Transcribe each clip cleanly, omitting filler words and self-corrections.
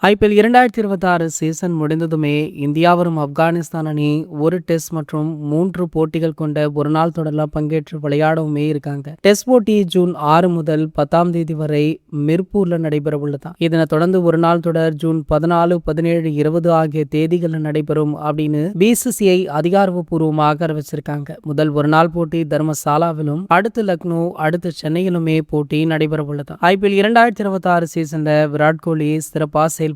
IPL 2026 season முடிந்ததுமே India வரும் ஆப்கானிஸ்தான் அணி ஒரு டெஸ்ட் மற்றும் 3 போட்டிகள் கொண்ட ஒருநாள் தொடரில் பங்கேற்று விளையாடவுமே இருக்காங்க. டெஸ்ட் போட்டி ஜூன் 6 முதல் 10ஆம் தேதி வரை மிர்பூர்ல நடைபெற உள்ளதான். இதனை தொடர்ந்து ஒரு நாள் தொடர் ஜூன் 14, 17, 20 ஆகிய தேதிகளில் நடைபெறும் அப்படின்னு பிசிசிஐ அதிகாரப்பூர்வமாக அறிவிச்சிருக்காங்க. முதல் ஒரு நாள் போட்டி தர்மசாலாவிலும், அடுத்து லக்னோ, அடுத்து சென்னையிலுமே போட்டி நடைபெற உள்ளது. ஐபிஎல் 2026 சீசன்ல விராட் கோலி சிறப்பாக செயல்பட்டாரு.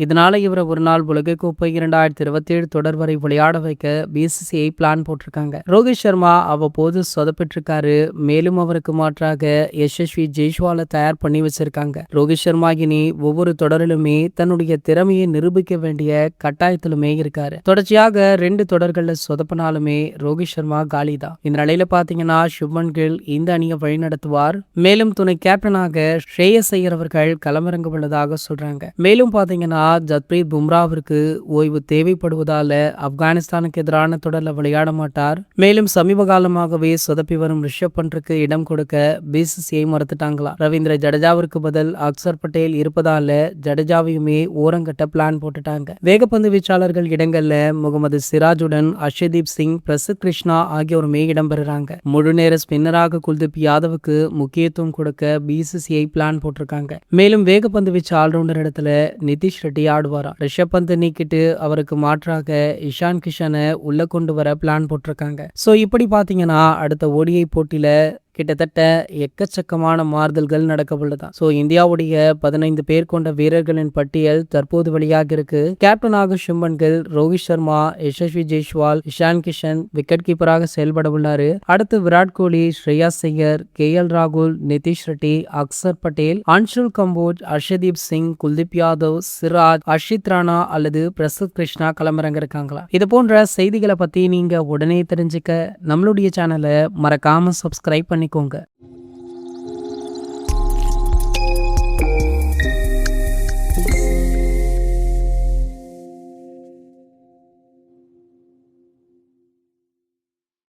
இதனால இவரை ஒரு நாள் உலகக்கோப்பை 2027 தொடர் வரை விளையாட வைக்க பிசிசிஐ பிளான் போட்டிருக்காங்க. ரோஹித் சர்மா அவ்வப்போது சொதப்பிட்டிருக்காரு. மேலும் அவருக்கு மாற்றாக யசஸ்வி ஜெய்ஸ்வாலை தயார் பண்ணி வச்சிருக்காங்க. ரோஹித் சர்மா இனி ஒவ்வொரு தொடரிலுமே தன்னுடைய திறமையை நிரூபிக்க வேண்டிய கட்டாயத்திலுமே இருக்காரு. தொடர்ச்சியாக 2 தொடர்கள்ல சொதப்பினாலுமே ரோஹித் சர்மா காலிதான். இந்த நிலையில பாத்தீங்கன்னா சுப்மன் கில் இந்த அணியை வழிநடத்துவார். மேலும் துணை கேப்டனாக ஸ்ரேயஸ் ஐயர் அவர்கள் களமிறங்க உள்ளதாக சொல்றாங்க. மேலும் பாத்தீங்கன்னா ஜஸ்பிரீத் பும்ராவிற்கு ஓய்வு தேவைப்படுவதால ஆப்கானிஸ்தானுக்கு எதிரான தொடர்ல விளையாட மாட்டார். மேலும் சமீப காலமாகவே சொதப்பி வரும் ரிஷப் பண்ட்டுக்கு இடம் கொடுக்க பிசிசிஐ மறுத்துட்டாங்களா. ரவீந்திர ஜடேஜாவிற்கு பதில் அக்சர் பட்டேல் இருப்பதால ஜடேஜாவையுமே ஓரங்கட்ட பிளான் போட்டுட்டாங்க. வேகப்பந்து வீச்சாளர்கள் இடங்கள்ல முகமது சிராஜுடன் அர்ஷதீப் சிங், பிரசித் கிருஷ்ணா ஆகியோருமே இடம்பெறுறாங்க. முழு நேர ஸ்பின்னராக குல்தீப் யாதவுக்கு முக்கியத்துவம் கொடுக்க பிசிசிஐ பிளான் போட்டிருக்காங்க. மேலும் வேகப்பந்து வீச்சு ஆல்ரவுண்டர் இடத்துல நிதிஷ் ரெட்டி ஆடுவாராம். ரிஷப் பந்த் நீக்கிட்டு அவருக்கு மாற்றாக இஷான் கிஷனை உள்ள கொண்டு வர பிளான் போட்டிருக்காங்க. சோ இப்படி பாத்தீங்கன்னா அடுத்த ஓடிஐ போட்டியில கிட்டத்தட்ட எக்கச்சக்கமான மாறுதல்கள் நடக்க உள்ளதா. சோ இந்தியாவுடைய 15 பேர் கொண்ட வீரர்களின் பட்டியல் தற்போது வெளியாக இருக்கு. கேப்டனாக சுப்மன் கில், ரோஹித் சர்மா, யசஸ்வி ஜெய்ஸ்வால், இஷான் கிஷன் விக்கெட் கீப்பராக செயல்பட உள்ளாரு. அடுத்து விராட் கோலி, ஸ்ரேயஸ் ஐயர், KL ராகுல், நிதிஷ் ரெட்டி, அக்சர் பட்டேல், அன்ஷுல் கம்போஜ், அர்ஷதீப் சிங், குல்தீப் யாதவ், சிராஜ், அர்ஷித் ராணா அல்லது பிரசித் கிருஷ்ணா களமிறங்க இருக்காங்களா. இது போன்ற செய்திகளை பத்தி நீங்க உடனே தெரிஞ்சுக்க நம்மளுடைய சேனலை மறக்காம சப்ஸ்கிரைப் பண்ணிக்கோங்க.